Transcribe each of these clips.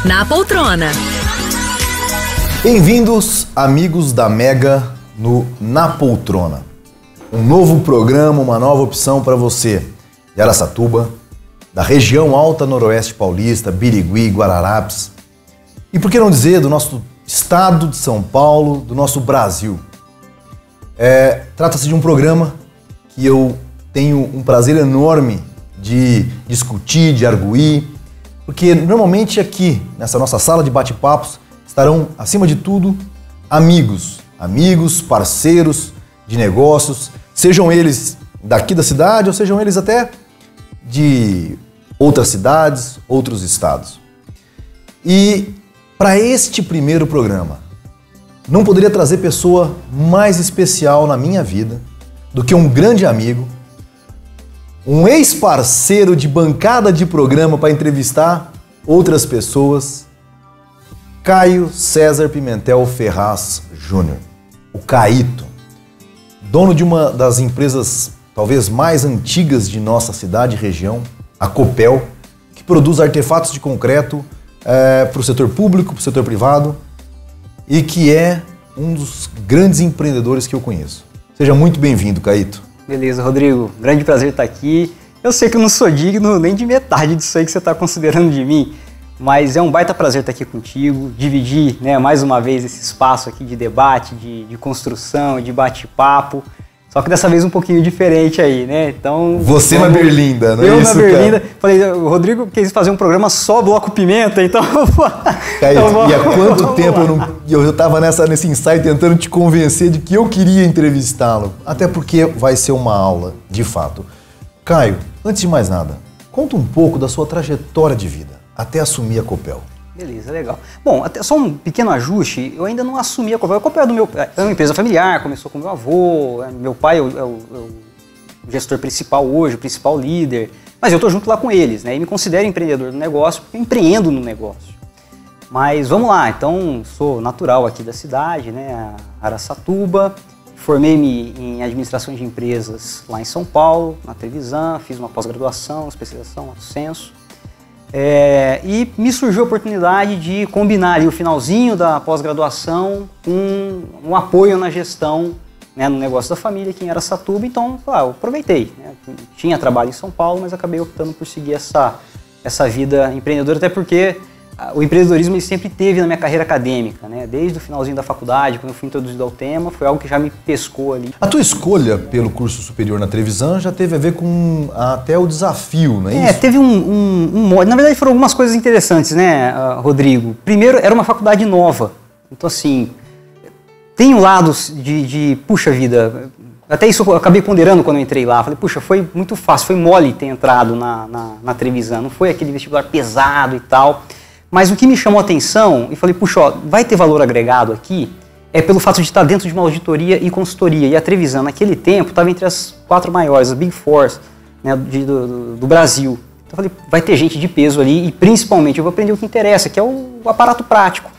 Na poltrona. Bem-vindos, amigos da Mega, no Na Poltrona. Um novo programa, uma nova opção para você de Araçatuba, da região alta noroeste paulista, Birigui, Guararapes e, por que não dizer, do nosso estado de São Paulo, do nosso Brasil. Trata-se de um programa que eu tenho um prazer enorme de discutir, de arguir, porque normalmente aqui, nessa nossa sala de bate-papos, estarão, acima de tudo, amigos, parceiros de negócios, sejam eles daqui da cidade ou sejam eles até de outras cidades, outros estados. E para este primeiro programa, não poderia trazer pessoa mais especial na minha vida do que um grande amigo, um ex-parceiro de bancada de programa para entrevistar outras pessoas, Caio César Pimentel Ferraz Júnior, o Caíto, dono de uma das empresas talvez mais antigas de nossa cidade e região, a Copel, que produz artefatos de concreto para o setor público, para o setor privado e que é um dos grandes empreendedores que eu conheço. Seja muito bem-vindo, Caíto. Beleza, Rodrigo. Grande prazer estar aqui. Eu sei que eu não sou digno nem de metade disso aí que você está considerando de mim, mas é um baita prazer estar aqui contigo, dividir, né, mais uma vez esse espaço aqui de debate, de construção, de bate-papo, só que dessa vez um pouquinho diferente aí, né? Então, você na Berlinda, não é isso, eu na Berlinda. Cara? Falei, o Rodrigo quis fazer um programa só Bloco Pimenta, então... Caíto, e há quanto tempo eu estava nesse ensaio tentando te convencer de que eu queria entrevistá-lo, até porque vai ser uma aula, de fato. Caio, antes de mais nada, conta um pouco da sua trajetória de vida até assumir a Copel. Beleza, legal. Bom, até só um pequeno ajuste, eu ainda não assumi a Copel. A Copel é uma empresa familiar, começou com meu avô, meu pai é o gestor principal hoje, o principal líder, mas eu estou junto lá com eles, né? E me considero empreendedor do negócio, porque eu empreendo no negócio. Mas vamos lá, então sou natural aqui da cidade, né? Araçatuba, formei-me em administração de empresas lá em São Paulo, na Trevisan, fiz uma pós-graduação, especialização, Lato Senso. E me surgiu a oportunidade de combinar ali o finalzinho da pós-graduação com um apoio na gestão, né, no negócio da família aqui em Araçatuba. Então, eu aproveitei, né? Tinha trabalho em São Paulo, mas acabei optando por seguir essa vida empreendedora, até porque o empreendedorismo ele sempre teve na minha carreira acadêmica, né? Desde o finalzinho da faculdade, quando eu fui introduzido ao tema, foi algo que já me pescou ali. A tua escolha pelo curso superior na Trevisan já teve a ver com até o desafio, não é isso? Teve na verdade foram algumas coisas interessantes, né, Rodrigo? Primeiro, era uma faculdade nova, então assim, tem lados de puxa vida, até isso eu acabei ponderando quando eu entrei lá, falei, puxa, foi muito fácil, foi mole ter entrado na Trevisan, não foi aquele vestibular pesado e tal. Mas o que me chamou a atenção, e falei, puxa, vai ter valor agregado aqui, é pelo fato de estar dentro de uma auditoria e consultoria. E a Trevisan, naquele tempo, estava entre as 4 maiores, as Big Four, né, do Brasil. Então eu falei, vai ter gente de peso ali e principalmente eu vou aprender o que interessa, que é o aparato prático.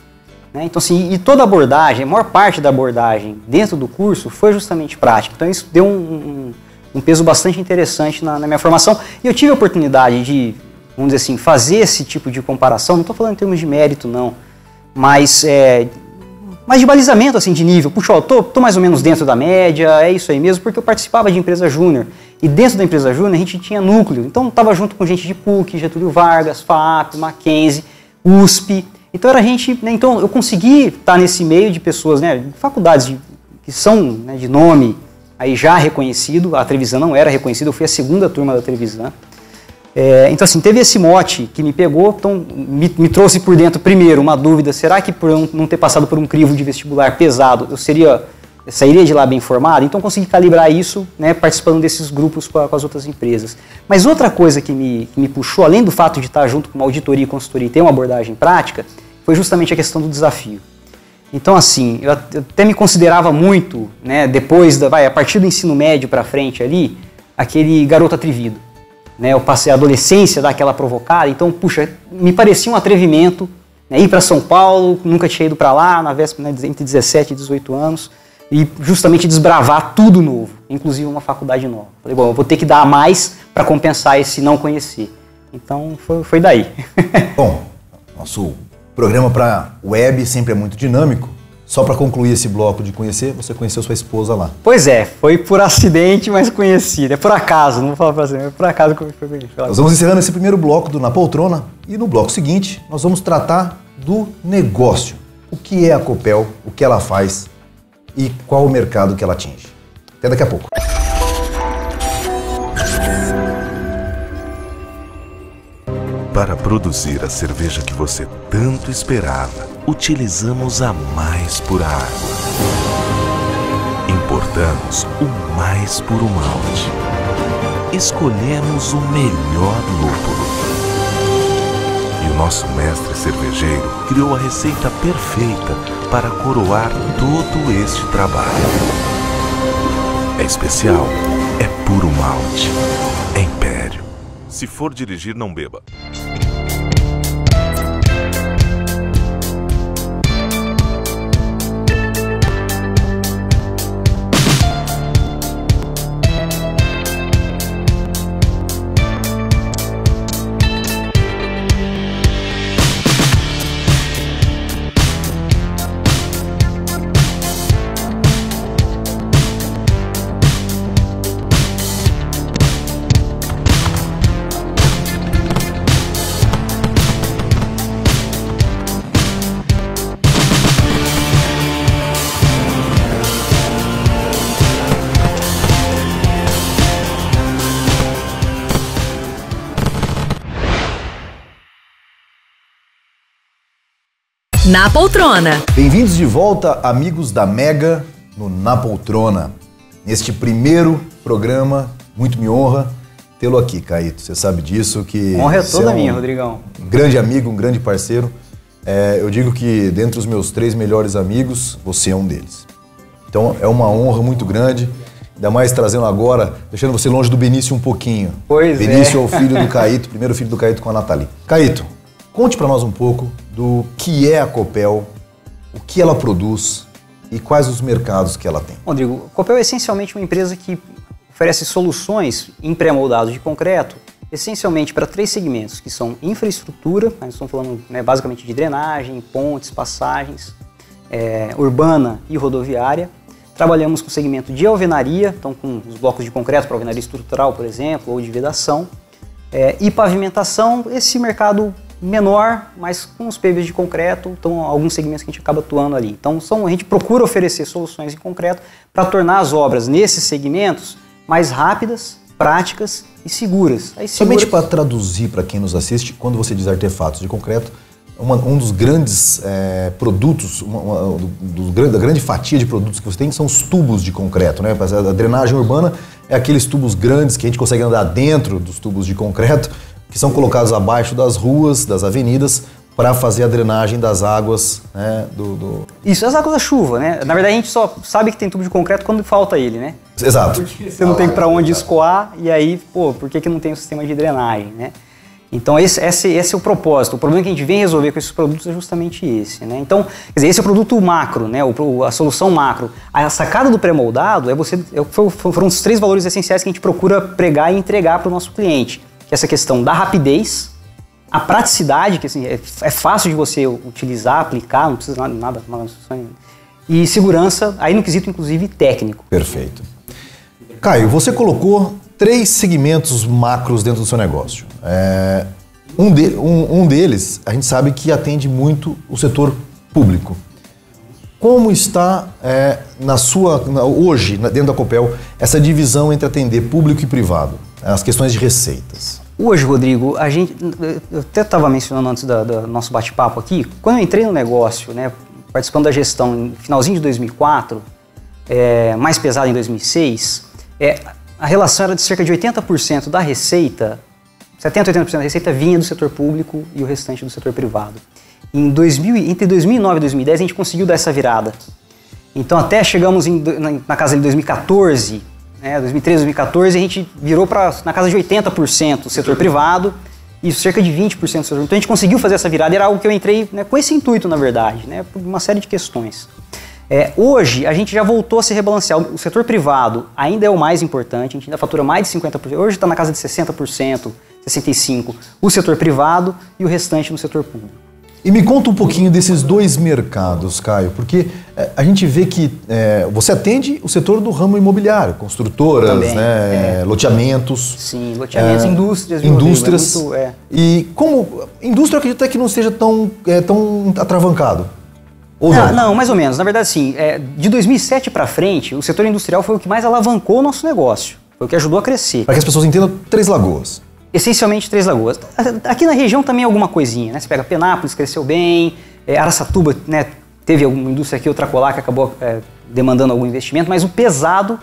Né? Então assim, e toda a abordagem, a maior parte da abordagem dentro do curso foi justamente prática. Então isso deu um peso bastante interessante na minha formação. E eu tive a oportunidade de, vamos dizer assim, fazer esse tipo de comparação, não estou falando em termos de mérito, não, mas de balizamento, assim, de nível. Puxa, tô mais ou menos dentro da média, é isso aí mesmo, porque eu participava de empresa júnior, e dentro da empresa júnior a gente tinha núcleo, então estava junto com gente de PUC, Getúlio Vargas, FAP, Mackenzie, USP, então era gente, né, então eu consegui estar nesse meio de pessoas, né, faculdades que são, né, de nome aí já reconhecido, a Trevisan não era reconhecida, eu fui a segunda turma da Trevisan. Então assim, teve esse mote que me pegou, então me trouxe por dentro primeiro uma dúvida, será que por eu não ter passado por um crivo de vestibular pesado, eu sairia de lá bem formado? Então consegui calibrar isso, né, participando desses grupos com as outras empresas. Mas outra coisa que me puxou, além do fato de estar junto com uma auditoria e consultoria e ter uma abordagem prática, foi justamente a questão do desafio. Então assim, eu até me considerava muito, né, depois, a partir do ensino médio para frente ali, aquele garoto atrevido. Né, eu passei a adolescência, dar aquela provocada, então, puxa, me parecia um atrevimento, né, ir para São Paulo, nunca tinha ido para lá, na véspera, né, entre 17 e 18 anos, e justamente desbravar tudo novo, inclusive uma faculdade nova. Falei, bom, eu vou ter que dar a mais para compensar esse não conhecer. Então foi daí. Bom, nosso programa para web sempre é muito dinâmico. Só para concluir esse bloco de conhecer, você conheceu sua esposa lá. Pois é, foi por acidente, mas conheci. É por acaso, não vou falar para você, é por acaso que eu conheci. Nós vamos encerrando esse primeiro bloco do Na Poltrona e no bloco seguinte nós vamos tratar do negócio. O que é a Copel, o que ela faz e qual o mercado que ela atinge. Até daqui a pouco. Para produzir a cerveja que você tanto esperava, utilizamos a mais pura água. Importamos o mais puro malte. Escolhemos o melhor lúpulo. E o nosso mestre cervejeiro criou a receita perfeita para coroar todo este trabalho. É especial, é puro malte, é Império. Se for dirigir, não beba. Na Poltrona. Bem-vindos de volta, amigos da Mega, no Na Poltrona. Neste primeiro programa, muito me honra tê-lo aqui, Caíto. Você sabe disso, que... Honra é toda minha, Rodrigão. Um grande amigo, um grande parceiro. Eu digo que dentre os meus 3 melhores amigos, você é um deles. Então é uma honra muito grande, ainda mais trazendo agora, deixando você longe do Benício um pouquinho. Pois Benício é o filho do Caíto, primeiro filho do Caíto com a Nathalie. Caíto, conte para nós um pouco do que é a Copel, o que ela produz e quais os mercados que ela tem. Rodrigo, a Copel é essencialmente uma empresa que oferece soluções em pré-moldados de concreto, essencialmente para 3 segmentos, que são infraestrutura, nós estamos falando basicamente de drenagem, pontes, passagens, urbana e rodoviária. Trabalhamos com o segmento de alvenaria, então com os blocos de concreto para alvenaria estrutural, por exemplo, ou de vedação, e pavimentação, esse mercado menor, mas com os PVs de concreto, então alguns segmentos que a gente acaba atuando ali. Então a gente procura oferecer soluções em concreto para tornar as obras nesses segmentos mais rápidas, práticas e seguras. Somente para traduzir para quem nos assiste, quando você diz artefatos de concreto, um dos grandes produtos, da grande fatia de produtos que você tem são os tubos de concreto, né? A drenagem urbana é aqueles tubos grandes que a gente consegue andar dentro dos tubos de concreto, que são colocados abaixo das ruas, das avenidas, para fazer a drenagem das águas, né, Isso, as águas da chuva, né? Na verdade, a gente só sabe que tem tubo de concreto quando falta ele, né? Exato. Porque você não tem para onde escoar, e aí, por que não tem o sistema de drenagem, né? Então, esse é o propósito. O problema que a gente vem resolver com esses produtos é justamente esse, né? Então, quer dizer, esse é o produto macro, né? A solução macro. A sacada do pré-moldado foram os 3 valores essenciais que a gente procura pregar e entregar para o nosso cliente. Que é essa questão da rapidez, a praticidade, que assim, é fácil de você utilizar, aplicar, não precisa nada, e segurança, aí no quesito inclusive técnico. Perfeito. Caio, você colocou 3 segmentos macros dentro do seu negócio. Um deles, a gente sabe que atende muito o setor público. Como está hoje, dentro da Copel, essa divisão entre atender público e privado? As questões de receitas. Hoje, Rodrigo, eu até estava mencionando antes do nosso bate-papo aqui, quando eu entrei no negócio, né, participando da gestão no finalzinho de 2004, mais pesado em 2006, a relação era de cerca de 80% da receita, 70% a 80% da receita vinha do setor público e o restante do setor privado. Entre 2009 e 2010 a gente conseguiu dar essa virada. Então até chegamos na casa de 2014, 2013, 2014, a gente virou na casa de 80% do setor privado e cerca de 20% do setor. Então a gente conseguiu fazer essa virada, era algo que eu entrei, né, com esse intuito, na verdade, né, por uma série de questões. Hoje, a gente já voltou a se rebalancear. O setor privado ainda é o mais importante, a gente ainda fatura mais de 50%. Hoje está na casa de 60%, 65%. O setor privado e o restante no setor público. E me conta um pouquinho desses dois mercados, Caio, porque a gente vê que você atende o setor do ramo imobiliário, construtoras, também, loteamentos. Sim, loteamentos, indústrias. Indústrias. Rodrigo, E como indústria, eu acredito até que não seja tão atravancado. Ou não, mais ou menos. Na verdade, sim. De 2007 para frente, o setor industrial foi o que mais alavancou o nosso negócio. Foi o que ajudou a crescer. Para que as pessoas entendam, Três Lagoas. Essencialmente Três Lagoas. Aqui na região também alguma coisinha, né? Você pega Penápolis, cresceu bem, Araçatuba, né, teve alguma indústria aqui, outra colar que acabou demandando algum investimento, mas o pesado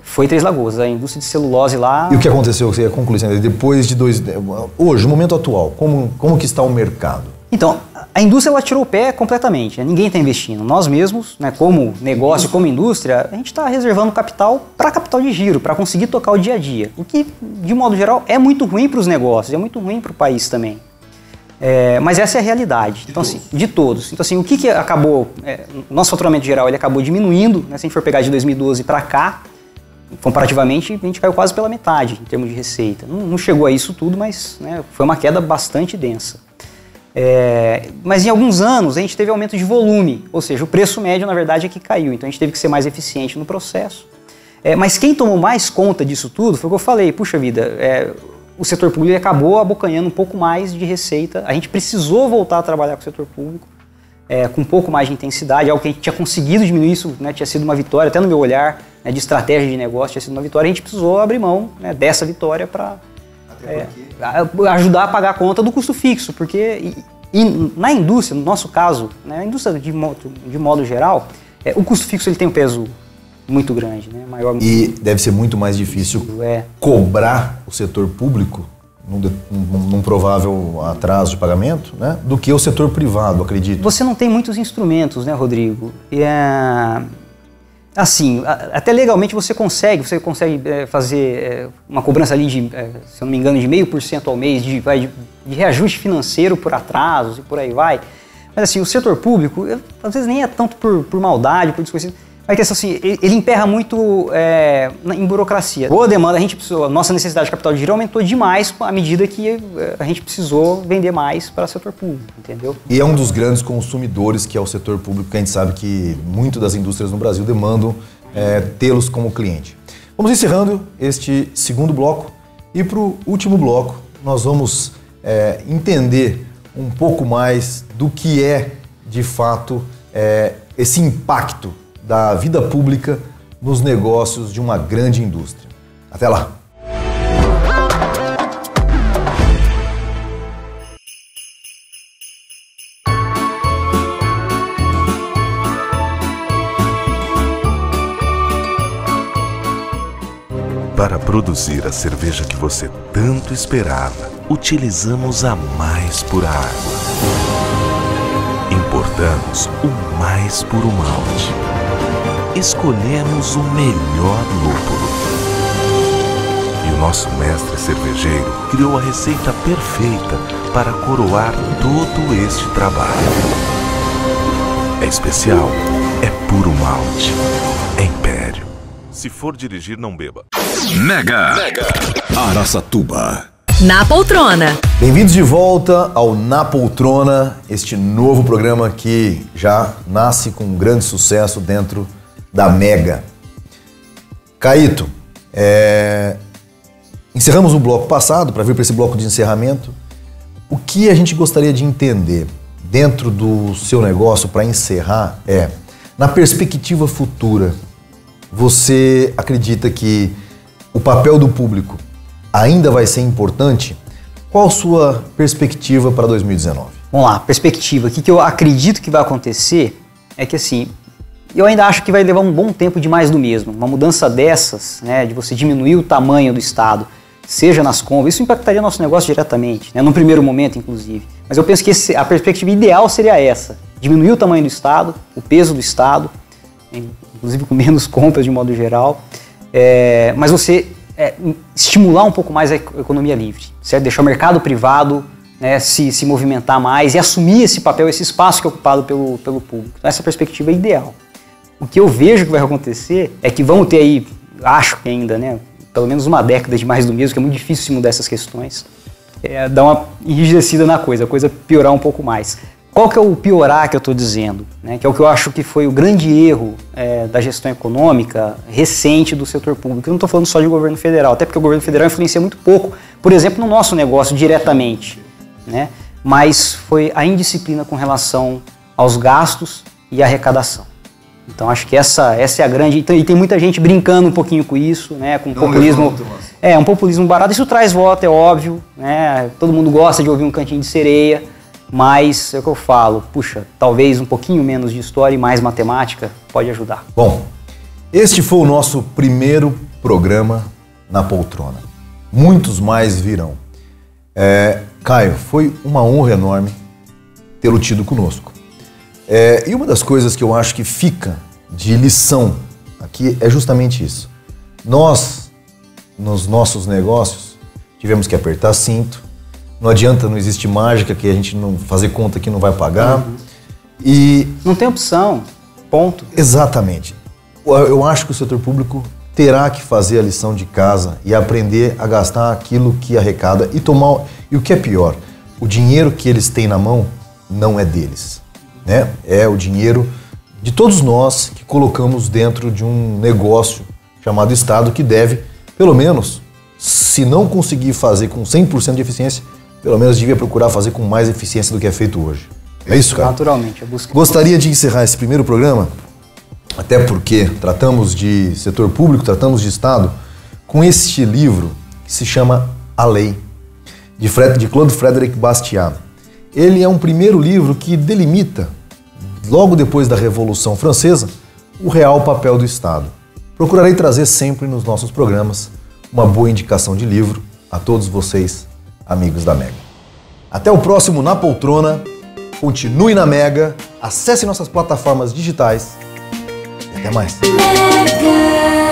foi Três Lagoas, a indústria de celulose lá. E o que aconteceu, você ia concluir, depois de hoje, no momento atual, como que está o mercado? Então, a indústria ela tirou o pé completamente, né? Ninguém está investindo. Nós mesmos, né, como negócio, como indústria, a gente está reservando capital para capital de giro, para conseguir tocar o dia a dia. O que, de modo geral, é muito ruim para os negócios, é muito ruim para o país também. Mas essa é a realidade. Então, assim, de todos. Então, assim, o que acabou... nosso faturamento geral ele acabou diminuindo, né? Se a gente for pegar de 2012 para cá, comparativamente, a gente caiu quase pela metade em termos de receita. Não chegou a isso tudo, mas, né, foi uma queda bastante densa. Mas em alguns anos a gente teve aumento de volume, ou seja, o preço médio na verdade é que caiu, então a gente teve que ser mais eficiente no processo. Mas quem tomou mais conta disso tudo foi o que eu falei, puxa vida, o setor público acabou abocanhando um pouco mais de receita, a gente precisou voltar a trabalhar com o setor público com um pouco mais de intensidade, algo que a gente tinha conseguido diminuir, isso, né, tinha sido uma vitória, até no meu olhar, né, de estratégia de negócio tinha sido uma vitória, a gente precisou abrir mão, né, dessa vitória para ajudar a pagar a conta do custo fixo, porque na indústria, no nosso caso, né, a indústria de modo geral, o custo fixo ele tem um peso muito grande, né, maior. E deve ser muito mais difícil cobrar o setor público num provável atraso de pagamento, né, do que o setor privado, acredito. Você não tem muitos instrumentos, né, Rodrigo? Assim, até legalmente você consegue fazer uma cobrança ali de, se eu não me engano, de 0,5% ao mês de reajuste financeiro por atrasos e por aí vai. Mas assim, o setor público, às vezes nem é tanto por maldade, por desconhecimento, mas que assim, ele emperra muito em burocracia. Boa demanda, a nossa necessidade de capital de giro aumentou demais à medida que a gente precisou vender mais para o setor público, entendeu? E é um dos grandes consumidores que é o setor público, que a gente sabe que muito das indústrias no Brasil demandam tê-los como cliente. Vamos encerrando este segundo bloco e para o último bloco nós vamos entender um pouco mais do que é, de fato, esse impacto da vida pública nos negócios de uma grande indústria. Até lá! Para produzir a cerveja que você tanto esperava, utilizamos a mais pura água. Importamos o mais puro malte. Escolhemos o melhor lúpulo. E o nosso mestre cervejeiro criou a receita perfeita para coroar todo este trabalho. É especial, é puro malte, é Império. Se for dirigir, não beba. Mega Araçatuba. Na Poltrona. Bem-vindos de volta ao Na Poltrona, este novo programa que já nasce com um grande sucesso dentro da Mega. Caíto, encerramos o bloco passado para vir para esse bloco de encerramento. O que a gente gostaria de entender dentro do seu negócio para encerrar na perspectiva futura, você acredita que o papel do público ainda vai ser importante? Qual a sua perspectiva para 2019? Vamos lá, perspectiva. O que eu acredito que vai acontecer é que assim, eu ainda acho que vai levar um bom tempo de mais do mesmo. Uma mudança dessas, né, de você diminuir o tamanho do Estado, seja nas compras, isso impactaria nosso negócio diretamente, né, num primeiro momento, inclusive. Mas eu penso que a perspectiva ideal seria essa, diminuir o tamanho do Estado, o peso do Estado, inclusive com menos compras de modo geral, mas você estimular um pouco mais a economia livre, certo? Deixar o mercado privado, né, se movimentar mais e assumir esse papel, esse espaço que é ocupado pelo público. Então, essa perspectiva é ideal. O que eu vejo que vai acontecer é que vamos ter aí, acho que ainda, né, pelo menos uma década de mais do mesmo, que é muito difícil se mudar essas questões, dar uma enrijecida na coisa, a coisa piorar um pouco mais. Qual que é o piorar que eu estou dizendo? Né, que é o que eu acho que foi o grande erro da gestão econômica recente do setor público. Eu não estou falando só de governo federal, até porque o governo federal influencia muito pouco, por exemplo, no nosso negócio diretamente, né, mas foi a indisciplina com relação aos gastos e à arrecadação. Então acho que essa é a grande... E tem muita gente brincando um pouquinho com isso, né? Com populismo... um populismo barato. Isso traz voto, é óbvio, né? Todo mundo gosta de ouvir um cantinho de sereia, mas é o que eu falo, puxa, talvez um pouquinho menos de história e mais matemática pode ajudar. Bom, este foi o nosso primeiro programa na poltrona. Muitos mais virão. Caio, foi uma honra enorme tê-lo tido conosco. E uma das coisas que eu acho que fica de lição aqui é justamente isso. Nós, nos nossos negócios, tivemos que apertar cinto. Não adianta, não existe mágica que a gente não fazer conta que não vai pagar. E não tem opção, ponto. Exatamente. Eu acho que o setor público terá que fazer a lição de casa e aprender a gastar aquilo que arrecada e tomar... E o que é pior, o dinheiro que eles têm na mão não é deles. Né? É o dinheiro de todos nós que colocamos dentro de um negócio chamado Estado que deve, pelo menos, se não conseguir fazer com 100% de eficiência, pelo menos devia procurar fazer com mais eficiência do que é feito hoje. É isso, cara? Naturalmente. Gostaria de encerrar esse primeiro programa, até porque tratamos de setor público, tratamos de Estado, com este livro que se chama A Lei, de Claude Frédéric Bastiat. Ele é um primeiro livro que delimita, logo depois da Revolução Francesa, o real papel do Estado. Procurarei trazer sempre nos nossos programas uma boa indicação de livro a todos vocês, amigos da Mega. Até o próximo Na Poltrona, continue na Mega, acesse nossas plataformas digitais e até mais. Mega.